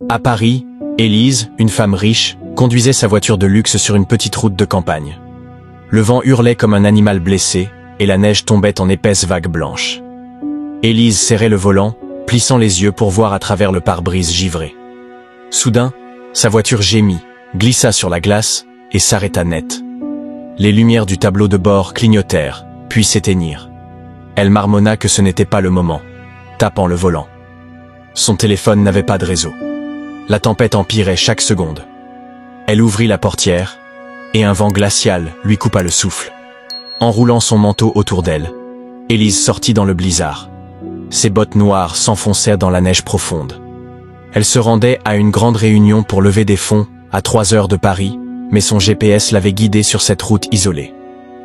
À Paris, Élise, une femme riche, conduisait sa voiture de luxe sur une petite route de campagne. Le vent hurlait comme un animal blessé, et la neige tombait en épaisses vagues blanches. Élise serrait le volant, plissant les yeux pour voir à travers le pare-brise givré. Soudain, sa voiture gémit, glissa sur la glace, et s'arrêta net. Les lumières du tableau de bord clignotèrent, puis s'éteignirent. Elle marmonna que ce n'était pas le moment, tapant le volant. Son téléphone n'avait pas de réseau. La tempête empirait chaque seconde. Elle ouvrit la portière, et un vent glacial lui coupa le souffle. Enroulant son manteau autour d'elle, Élise sortit dans le blizzard. Ses bottes noires s'enfoncèrent dans la neige profonde. Elle se rendait à une grande réunion pour lever des fonds, à 3 heures de Paris, mais son GPS l'avait guidée sur cette route isolée.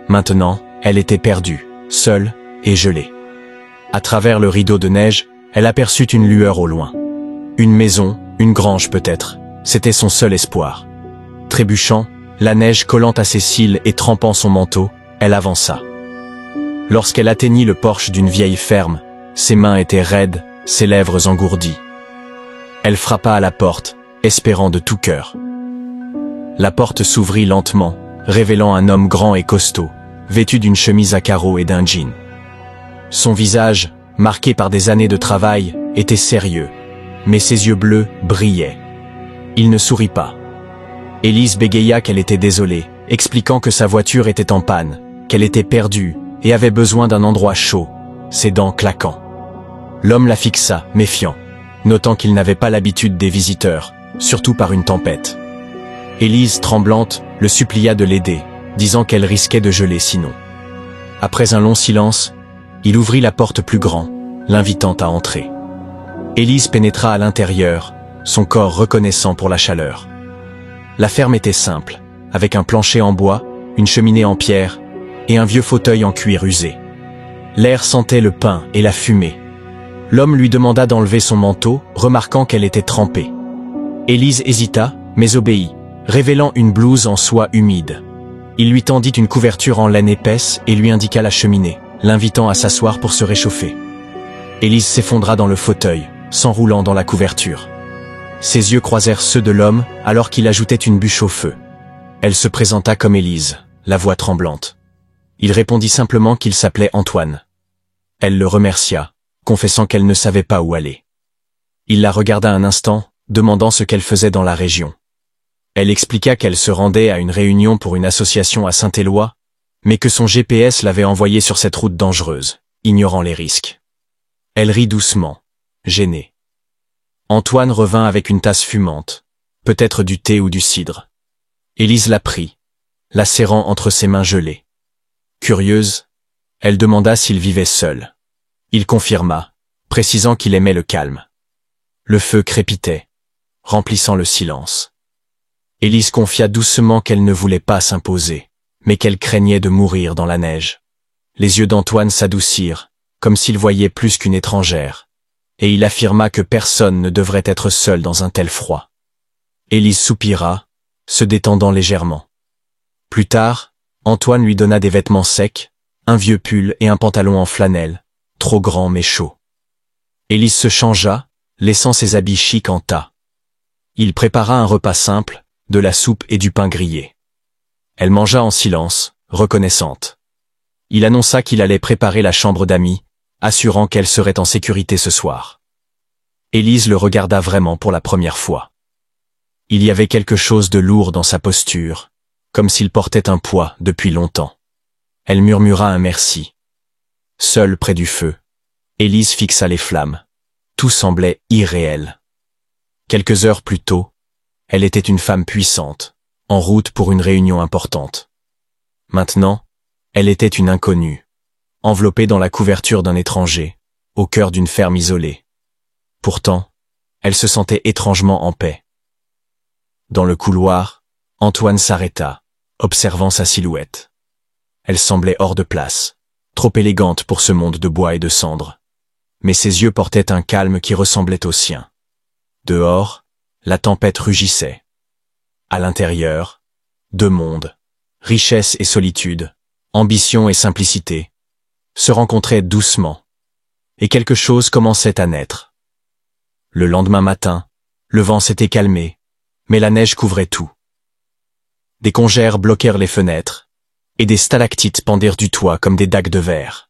Maintenant, elle était perdue, seule et gelée. À travers le rideau de neige, elle aperçut une lueur au loin. Une maison, une grange peut-être, c'était son seul espoir. Trébuchant, la neige collant à ses cils et trempant son manteau, elle avança. Lorsqu'elle atteignit le porche d'une vieille ferme, ses mains étaient raides, ses lèvres engourdies. Elle frappa à la porte, espérant de tout cœur. La porte s'ouvrit lentement, révélant un homme grand et costaud, vêtu d'une chemise à carreaux et d'un jean. Son visage, marqué par des années de travail, était sérieux, mais ses yeux bleus brillaient. Il ne sourit pas. Élise bégaya qu'elle était désolée, expliquant que sa voiture était en panne, qu'elle était perdue et avait besoin d'un endroit chaud, ses dents claquant. L'homme la fixa, méfiant, notant qu'il n'avait pas l'habitude des visiteurs, surtout par une tempête. Élise, tremblante, le supplia de l'aider, disant qu'elle risquait de geler sinon. Après un long silence, il ouvrit la porte plus grand, l'invitant à entrer. Élise pénétra à l'intérieur, son corps reconnaissant pour la chaleur. La ferme était simple, avec un plancher en bois, une cheminée en pierre et un vieux fauteuil en cuir usé. L'air sentait le pain et la fumée. L'homme lui demanda d'enlever son manteau, remarquant qu'elle était trempée. Élise hésita, mais obéit, révélant une blouse en soie humide. Il lui tendit une couverture en laine épaisse et lui indiqua la cheminée, l'invitant à s'asseoir pour se réchauffer. Élise s'effondra dans le fauteuil, s'enroulant dans la couverture. Ses yeux croisèrent ceux de l'homme alors qu'il ajoutait une bûche au feu. Elle se présenta comme Élise, la voix tremblante. Il répondit simplement qu'il s'appelait Antoine. Elle le remercia, confessant qu'elle ne savait pas où aller. Il la regarda un instant, demandant ce qu'elle faisait dans la région. Elle expliqua qu'elle se rendait à une réunion pour une association à Saint-Éloi, mais que son GPS l'avait envoyée sur cette route dangereuse, ignorant les risques. Elle rit doucement, gênée. Antoine revint avec une tasse fumante, peut-être du thé ou du cidre. Élise la prit, la serrant entre ses mains gelées. Curieuse, elle demanda s'il vivait seul. Il confirma, précisant qu'il aimait le calme. Le feu crépitait, remplissant le silence. Élise confia doucement qu'elle ne voulait pas s'imposer, mais qu'elle craignait de mourir dans la neige. Les yeux d'Antoine s'adoucirent, comme s'il voyait plus qu'une étrangère, et il affirma que personne ne devrait être seul dans un tel froid. Élise soupira, se détendant légèrement. Plus tard, Antoine lui donna des vêtements secs, un vieux pull et un pantalon en flanelle, trop grand mais chaud. Élise se changea, laissant ses habits chics en tas. Il prépara un repas simple, de la soupe et du pain grillé. Elle mangea en silence, reconnaissante. Il annonça qu'il allait préparer la chambre d'amis, assurant qu'elle serait en sécurité ce soir. Élise le regarda vraiment pour la première fois. Il y avait quelque chose de lourd dans sa posture, comme s'il portait un poids depuis longtemps. Elle murmura un merci. Seule près du feu, Élise fixa les flammes. Tout semblait irréel. Quelques heures plus tôt, elle était une femme puissante, en route pour une réunion importante. Maintenant, elle était une inconnue, enveloppée dans la couverture d'un étranger, au cœur d'une ferme isolée. Pourtant, elle se sentait étrangement en paix. Dans le couloir, Antoine s'arrêta, observant sa silhouette. Elle semblait hors de place, trop élégante pour ce monde de bois et de cendres. Mais ses yeux portaient un calme qui ressemblait au sien. Dehors, la tempête rugissait. À l'intérieur, deux mondes, richesse et solitude, ambition et simplicité, se rencontraient doucement, et quelque chose commençait à naître. Le lendemain matin, Le vent s'était calmé, mais la neige couvrait tout. Des congères bloquèrent les fenêtres, et des stalactites pendirent du toit comme des dagues de verre.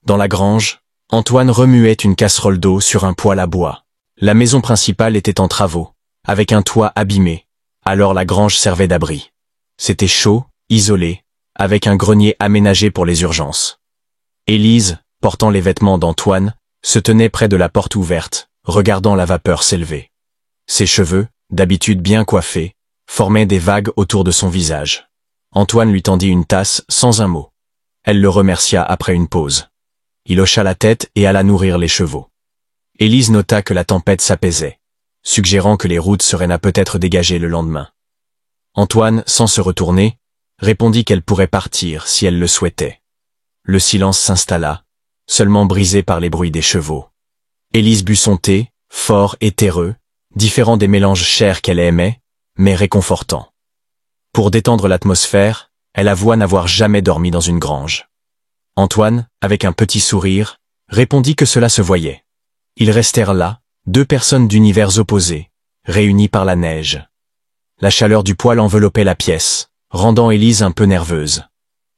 Dans la grange, Antoine remuait une casserole d'eau sur un poêle à bois. La maison principale était en travaux, avec un toit abîmé, alors la grange servait d'abri. C'était chaud, isolé, avec un grenier aménagé pour les urgences. Élise, portant les vêtements d'Antoine, se tenait près de la porte ouverte, regardant la vapeur s'élever. Ses cheveux, d'habitude bien coiffés, formaient des vagues autour de son visage. Antoine lui tendit une tasse sans un mot. Elle le remercia après une pause. Il hocha la tête et alla nourrir les chevaux. Élise nota que la tempête s'apaisait, suggérant que les routes seraient peut-être dégagées le lendemain. Antoine, sans se retourner, répondit qu'elle pourrait partir si elle le souhaitait. Le silence s'installa, seulement brisé par les bruits des chevaux. Élise but son thé, fort et terreux, différent des mélanges chers qu'elle aimait, mais réconfortant. Pour détendre l'atmosphère, elle avoua n'avoir jamais dormi dans une grange. Antoine, avec un petit sourire, répondit que cela se voyait. Ils restèrent là, deux personnes d'univers opposés, réunies par la neige. La chaleur du poêle enveloppait la pièce, rendant Élise un peu nerveuse.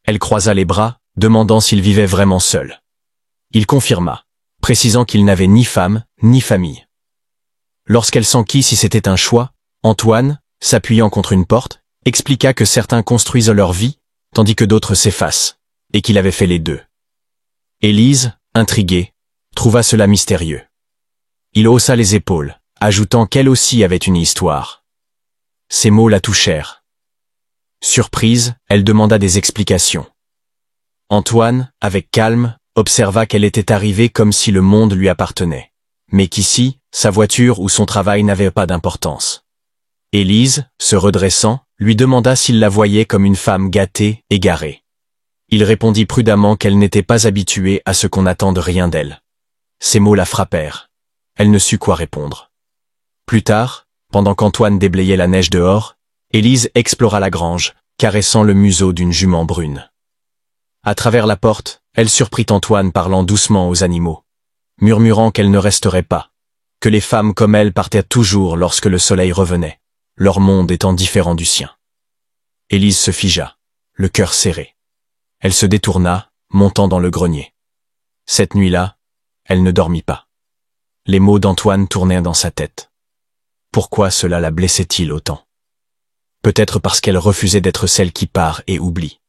Elle croisa les bras, demandant s'il vivait vraiment seul. Il confirma, précisant qu'il n'avait ni femme, ni famille. Lorsqu'elle s'enquit si c'était un choix, Antoine, s'appuyant contre une porte, expliqua que certains construisent leur vie, tandis que d'autres s'effacent, et qu'il avait fait les deux. Élise, intriguée, trouva cela mystérieux. Il haussa les épaules, ajoutant qu'elle aussi avait une histoire. Ces mots la touchèrent. Surprise, elle demanda des explications. Antoine, avec calme, observa qu'elle était arrivée comme si le monde lui appartenait, mais qu'ici, sa voiture ou son travail n'avaient pas d'importance. Élise, se redressant, lui demanda s'il la voyait comme une femme gâtée, égarée. Il répondit prudemment qu'elle n'était pas habituée à ce qu'on n'attende rien d'elle. Ces mots la frappèrent. Elle ne sut quoi répondre. Plus tard, pendant qu'Antoine déblayait la neige dehors, Élise explora la grange, caressant le museau d'une jument brune. À travers la porte, elle surprit Antoine parlant doucement aux animaux, murmurant qu'elle ne resterait pas, que les femmes comme elle partaient toujours lorsque le soleil revenait, leur monde étant différent du sien. Élise se figea, le cœur serré. Elle se détourna, montant dans le grenier. Cette nuit-là, elle ne dormit pas. Les mots d'Antoine tournaient dans sa tête. Pourquoi cela la blessait-il autant? Peut-être parce qu'elle refusait d'être celle qui part et oublie.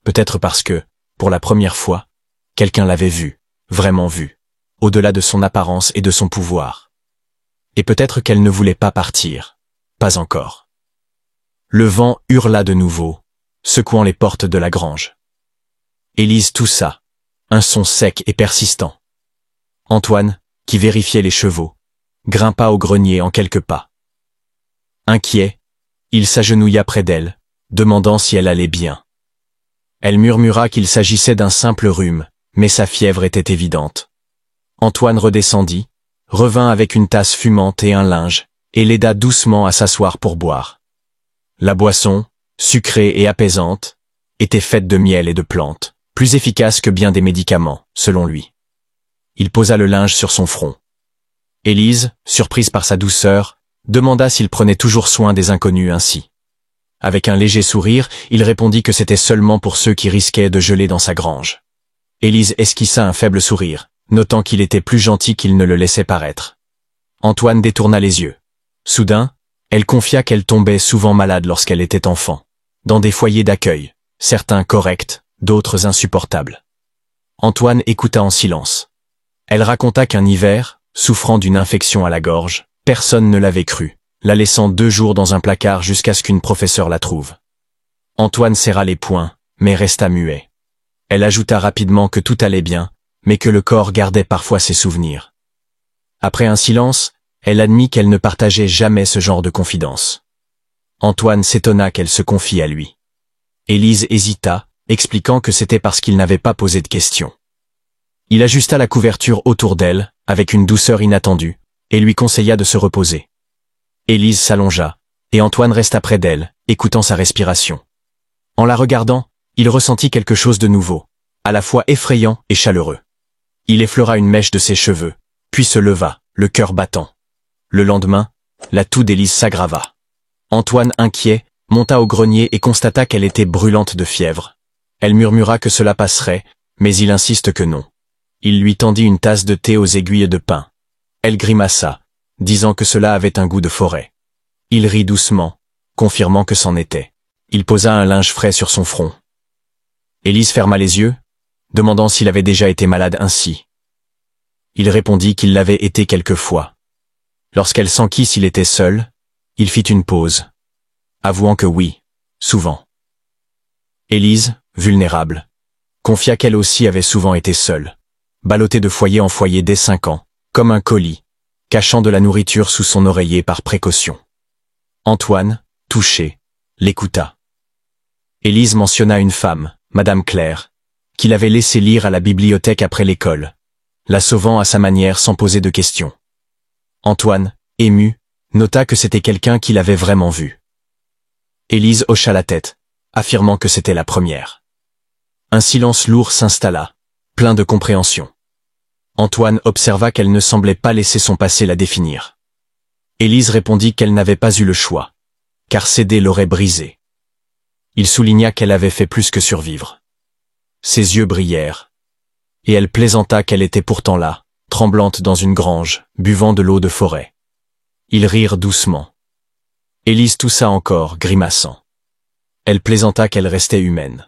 Peut-être parce que, pour la première fois, quelqu'un l'avait vue, vraiment vue, au-delà de son apparence et de son pouvoir. Et peut-être qu'elle ne voulait pas partir, pas encore. Le vent hurla de nouveau, secouant les portes de la grange. Élise toussa, un son sec et persistant. Antoine, qui vérifiait les chevaux, grimpa au grenier en quelques pas. Inquiet, il s'agenouilla près d'elle, demandant si elle allait bien. Elle murmura qu'il s'agissait d'un simple rhume, mais sa fièvre était évidente. Antoine redescendit, revint avec une tasse fumante et un linge, et l'aida doucement à s'asseoir pour boire. La boisson, sucrée et apaisante, était faite de miel et de plantes, plus efficace que bien des médicaments, selon lui. Il posa le linge sur son front. Élise, surprise par sa douceur, demanda s'il prenait toujours soin des inconnus ainsi. Avec un léger sourire, il répondit que c'était seulement pour ceux qui risquaient de geler dans sa grange. Élise esquissa un faible sourire, notant qu'il était plus gentil qu'il ne le laissait paraître. Antoine détourna les yeux. Soudain, elle confia qu'elle tombait souvent malade lorsqu'elle était enfant, dans des foyers d'accueil, certains corrects, d'autres insupportables. Antoine écouta en silence. Elle raconta qu'un hiver, souffrant d'une infection à la gorge, personne ne l'avait cru, la laissant 2 jours dans un placard jusqu'à ce qu'une professeure la trouve. Antoine serra les poings, mais resta muet. Elle ajouta rapidement que tout allait bien, mais que le corps gardait parfois ses souvenirs. Après un silence, elle admit qu'elle ne partageait jamais ce genre de confidence. Antoine s'étonna qu'elle se confie à lui. Élise hésita, expliquant que c'était parce qu'il n'avait pas posé de questions. Il ajusta la couverture autour d'elle, avec une douceur inattendue, et lui conseilla de se reposer. Élise s'allongea, et Antoine resta près d'elle, écoutant sa respiration. En la regardant, il ressentit quelque chose de nouveau, à la fois effrayant et chaleureux. Il effleura une mèche de ses cheveux, puis se leva, le cœur battant. Le lendemain, La toux d'Élise s'aggrava. Antoine, inquiet, monta au grenier et constata qu'elle était brûlante de fièvre. Elle murmura que cela passerait, mais il insiste que non. Il lui tendit une tasse de thé aux aiguilles de pin. Elle grimaça, disant que cela avait un goût de forêt. Il rit doucement, confirmant que c'en était. Il posa un linge frais sur son front. Élise ferma les yeux, demandant s'il avait déjà été malade ainsi. Il répondit qu'il l'avait été quelquefois. Lorsqu'elle s'enquit s'il était seul, il fit une pause, avouant que oui, souvent. Élise, vulnérable, confia qu'elle aussi avait souvent été seule, ballottée de foyer en foyer dès 5 ans, comme un colis, cachant de la nourriture sous son oreiller par précaution. Antoine, touché, l'écouta. Élise mentionna une femme, Madame Claire, qu'il avait laissé lire à la bibliothèque après l'école, la sauvant à sa manière sans poser de questions. Antoine, ému, nota que c'était quelqu'un qu'il avait vraiment vu. Élise hocha la tête, affirmant que c'était la première. Un silence lourd s'installa, plein de compréhension. Antoine observa qu'elle ne semblait pas laisser son passé la définir. Élise répondit qu'elle n'avait pas eu le choix, car céder l'aurait brisée. Il souligna qu'elle avait fait plus que survivre. Ses yeux brillèrent, et elle plaisanta qu'elle était pourtant là, tremblante dans une grange, buvant de l'eau de forêt. Ils rirent doucement. Élise toussa encore, grimaçant. Elle plaisanta qu'elle restait humaine.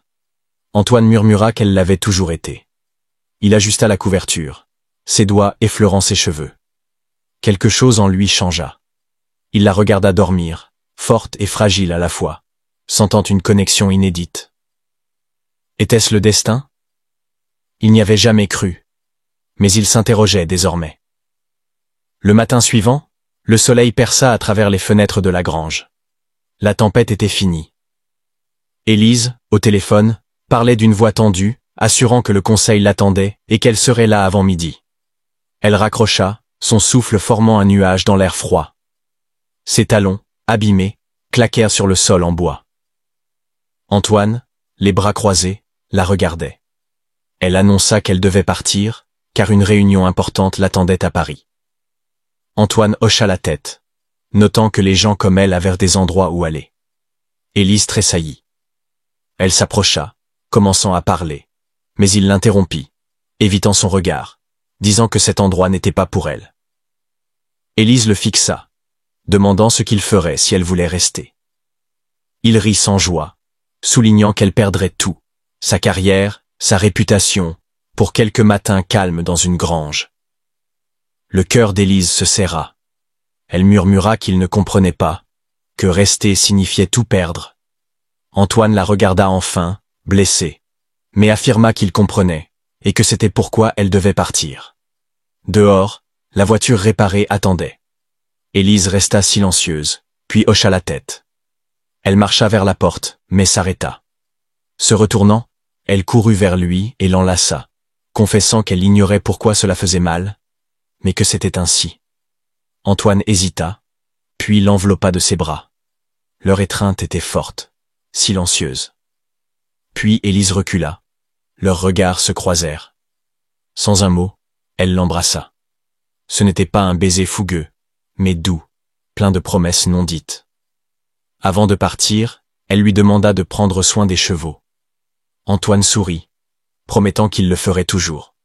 Antoine murmura qu'elle l'avait toujours été. Il ajusta la couverture, ses doigts effleurant ses cheveux. Quelque chose en lui changea. Il la regarda dormir, forte et fragile à la fois, sentant une connexion inédite. Était-ce le destin? Il n'y avait jamais cru, mais il s'interrogeait désormais. Le matin suivant, le soleil perça à travers les fenêtres de la grange. La tempête était finie. Élise, au téléphone, parlait d'une voix tendue, assurant que le conseil l'attendait et qu'elle serait là avant midi. Elle raccrocha, son souffle formant un nuage dans l'air froid. Ses talons, abîmés, claquèrent sur le sol en bois. Antoine, les bras croisés, la regardait. Elle annonça qu'elle devait partir, car une réunion importante l'attendait à Paris. Antoine hocha la tête, notant que les gens comme elle avaient des endroits où aller. Élise tressaillit. Elle s'approcha, commençant à parler, mais il l'interrompit, évitant son regard, disant que cet endroit n'était pas pour elle. Élise le fixa, demandant ce qu'il ferait si elle voulait rester. Il rit sans joie, soulignant qu'elle perdrait tout, sa carrière, sa réputation, pour quelques matins calmes dans une grange. Le cœur d'Élise se serra. Elle murmura qu'il ne comprenait pas, que rester signifiait tout perdre. Antoine la regarda enfin, blessé, mais affirma qu'il comprenait, et que c'était pourquoi elle devait partir. Dehors, la voiture réparée attendait. Élise resta silencieuse, puis hocha la tête. Elle marcha vers la porte, mais s'arrêta. Se retournant, elle courut vers lui et l'enlaça, confessant qu'elle ignorait pourquoi cela faisait mal, mais que c'était ainsi. Antoine hésita, puis l'enveloppa de ses bras. Leur étreinte était forte, silencieuse. Puis Élise recula. Leurs regards se croisèrent. Sans un mot, elle l'embrassa. Ce n'était pas un baiser fougueux, mais doux, plein de promesses non dites. Avant de partir, elle lui demanda de prendre soin des chevaux. Antoine sourit, promettant qu'il le ferait toujours.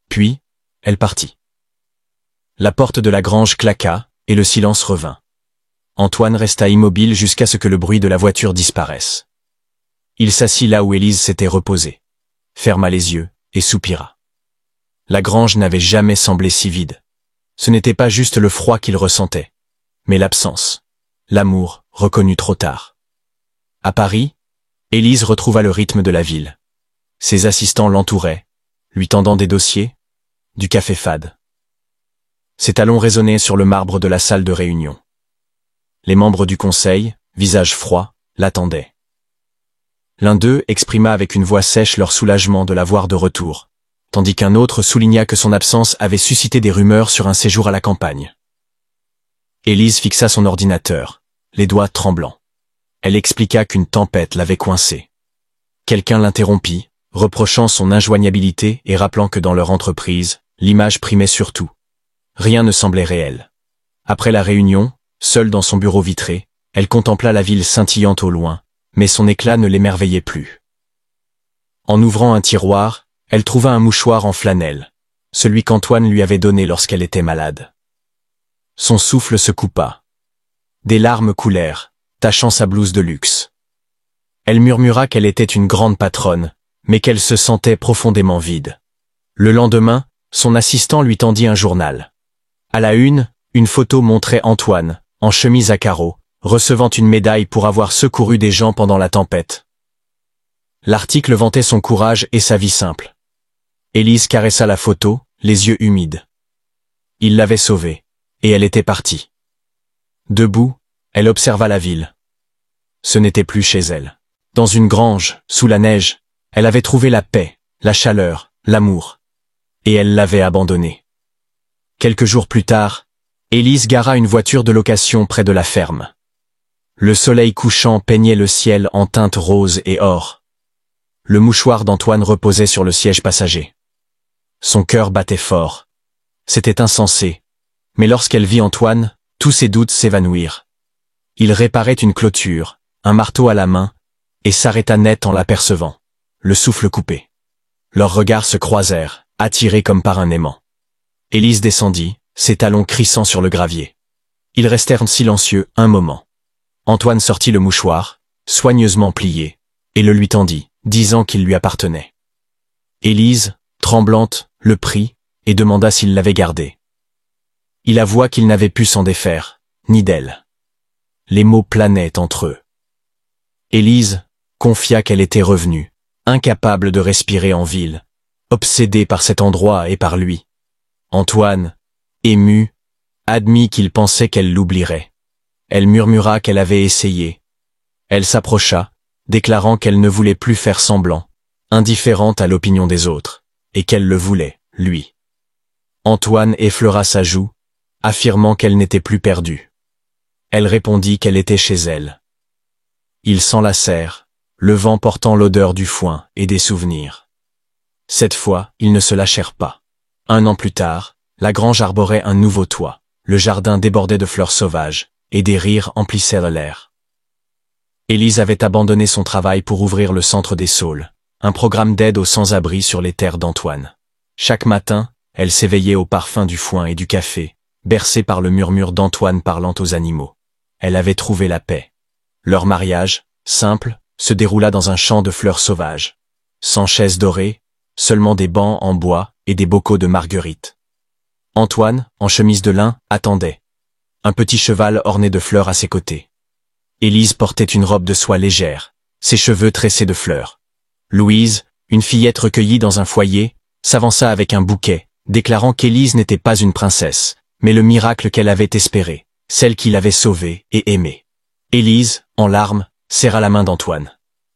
Puis, elle partit. La porte de la grange claqua, et le silence revint. Antoine resta immobile jusqu'à ce que le bruit de la voiture disparaisse. Il s'assit là où Élise s'était reposée, ferma les yeux, et soupira. La grange n'avait jamais semblé si vide. Ce n'était pas juste le froid qu'il ressentait, mais l'absence, l'amour reconnu trop tard. À Paris, Élise retrouva le rythme de la ville. Ses assistants l'entouraient, lui tendant des dossiers, du café fade. Ses talons résonnaient sur le marbre de la salle de réunion. Les membres du conseil, visage froid, l'attendaient. L'un d'eux exprima avec une voix sèche leur soulagement de la voir de retour, tandis qu'un autre souligna que son absence avait suscité des rumeurs sur un séjour à la campagne. Élise fixa son ordinateur, les doigts tremblants. Elle expliqua qu'une tempête l'avait coincée. Quelqu'un l'interrompit, reprochant son injoignabilité et rappelant que dans leur entreprise, l'image primait surtout. Rien ne semblait réel. Après la réunion, Seule dans son bureau vitré, elle contempla la ville scintillante au loin, mais son éclat ne l'émerveillait plus. En ouvrant un tiroir, elle trouva un mouchoir en flanelle, celui qu'Antoine lui avait donné lorsqu'elle était malade. Son souffle se coupa. Des larmes coulèrent, tachant sa blouse de luxe. Elle murmura qu'elle était une grande patronne, mais qu'elle se sentait profondément vide. Le lendemain, son assistant lui tendit un journal. À la une photo montrait Antoine, en chemise à carreaux, recevant une médaille pour avoir secouru des gens pendant la tempête. L'article vantait son courage et sa vie simple. Élise caressa la photo, les yeux humides. Il l'avait sauvée, et elle était partie. Debout, elle observa la ville. Ce n'était plus chez elle. Dans une grange, sous la neige, elle avait trouvé la paix, la chaleur, l'amour. Et elle l'avait abandonnée. Quelques jours plus tard, Élise gara une voiture de location près de la ferme. Le soleil couchant peignait le ciel en teintes roses et or. Le mouchoir d'Antoine reposait sur le siège passager. Son cœur battait fort. C'était insensé. Mais lorsqu'elle vit Antoine, tous ses doutes s'évanouirent. Il réparait une clôture, un marteau à la main, et s'arrêta net en l'apercevant, le souffle coupé. Leurs regards se croisèrent, attirés comme par un aimant. Élise descendit, ses talons crissant sur le gravier. Ils restèrent silencieux un moment. Antoine sortit le mouchoir, soigneusement plié, et le lui tendit, disant qu'il lui appartenait. Élise, tremblante, le prit, et demanda s'il l'avait gardé. Il avoua qu'il n'avait pu s'en défaire, ni d'elle. Les mots planaient entre eux. Élise confia qu'elle était revenue, incapable de respirer en ville, obsédée par cet endroit et par lui. Antoine, ému, admit qu'il pensait qu'elle l'oublierait. Elle murmura qu'elle avait essayé. Elle s'approcha, déclarant qu'elle ne voulait plus faire semblant, indifférente à l'opinion des autres, et qu'elle le voulait, lui. Antoine effleura sa joue, affirmant qu'elle n'était plus perdue. Elle répondit qu'elle était chez elle. Ils s'enlacèrent, le vent portant l'odeur du foin et des souvenirs. Cette fois, ils ne se lâchèrent pas. 1 an plus tard, la grange arborait un nouveau toit, le jardin débordait de fleurs sauvages, et des rires emplissaient l'air. Élise avait abandonné son travail pour ouvrir le Centre des Saules, un programme d'aide aux sans-abri sur les terres d'Antoine. Chaque matin, elle s'éveillait au parfum du foin et du café, bercée par le murmure d'Antoine parlant aux animaux. Elle avait trouvé la paix. Leur mariage, simple, se déroula dans un champ de fleurs sauvages. Sans chaises dorées, seulement des bancs en bois et des bocaux de marguerites. Antoine, en chemise de lin, attendait. Un petit cheval orné de fleurs à ses côtés. Élise portait une robe de soie légère, ses cheveux tressés de fleurs. Louise, une fillette recueillie dans un foyer, s'avança avec un bouquet, déclarant qu'Élise n'était pas une princesse, mais le miracle qu'elle avait espéré, celle qui l'avait sauvée et aimée. Élise, en larmes, serra la main d'Antoine.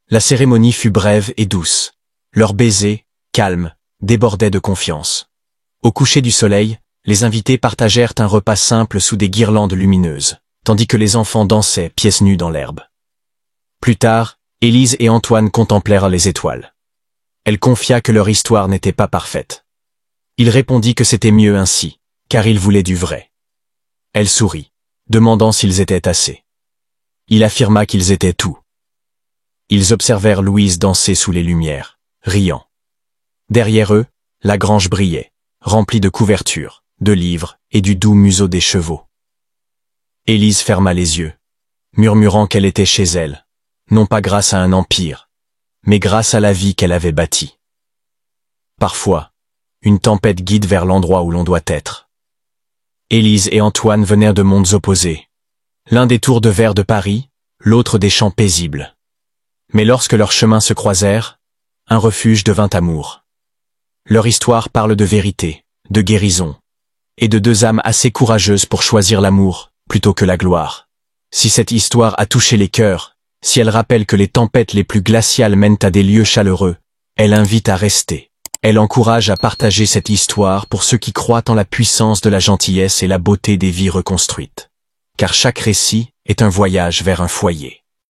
La cérémonie fut brève et douce. Leur baiser, calme, débordait de confiance. Au coucher du soleil, les invités partagèrent un repas simple sous des guirlandes lumineuses, tandis que les enfants dansaient pieds nus dans l'herbe. Plus tard, Élise et Antoine contemplèrent les étoiles. Elle confia que leur histoire n'était pas parfaite. Il répondit que c'était mieux ainsi, car il voulait du vrai. Elle sourit, demandant s'ils étaient assez. Il affirma qu'ils étaient tout. Ils observèrent Louise danser sous les lumières, riant. Derrière eux, la grange brillait, remplie de couvertures, de livres et du doux museau des chevaux. Élise ferma les yeux, murmurant qu'elle était chez elle, non pas grâce à un empire, mais grâce à la vie qu'elle avait bâtie. Parfois, une tempête guide vers l'endroit où l'on doit être. Élise et Antoine venèrent de mondes opposés. L'un des tours de verre de Paris, l'autre des champs paisibles. Mais lorsque leurs chemins se croisèrent, un refuge devint amour. Leur histoire parle de vérité, de guérison, et de 2 âmes assez courageuses pour choisir l'amour, plutôt que la gloire. Si cette histoire a touché les cœurs, si elle rappelle que les tempêtes les plus glaciales mènent à des lieux chaleureux, elle invite à rester. Elle encourage à partager cette histoire pour ceux qui croient en la puissance de la gentillesse et la beauté des vies reconstruites. Car chaque récit est un voyage vers un foyer.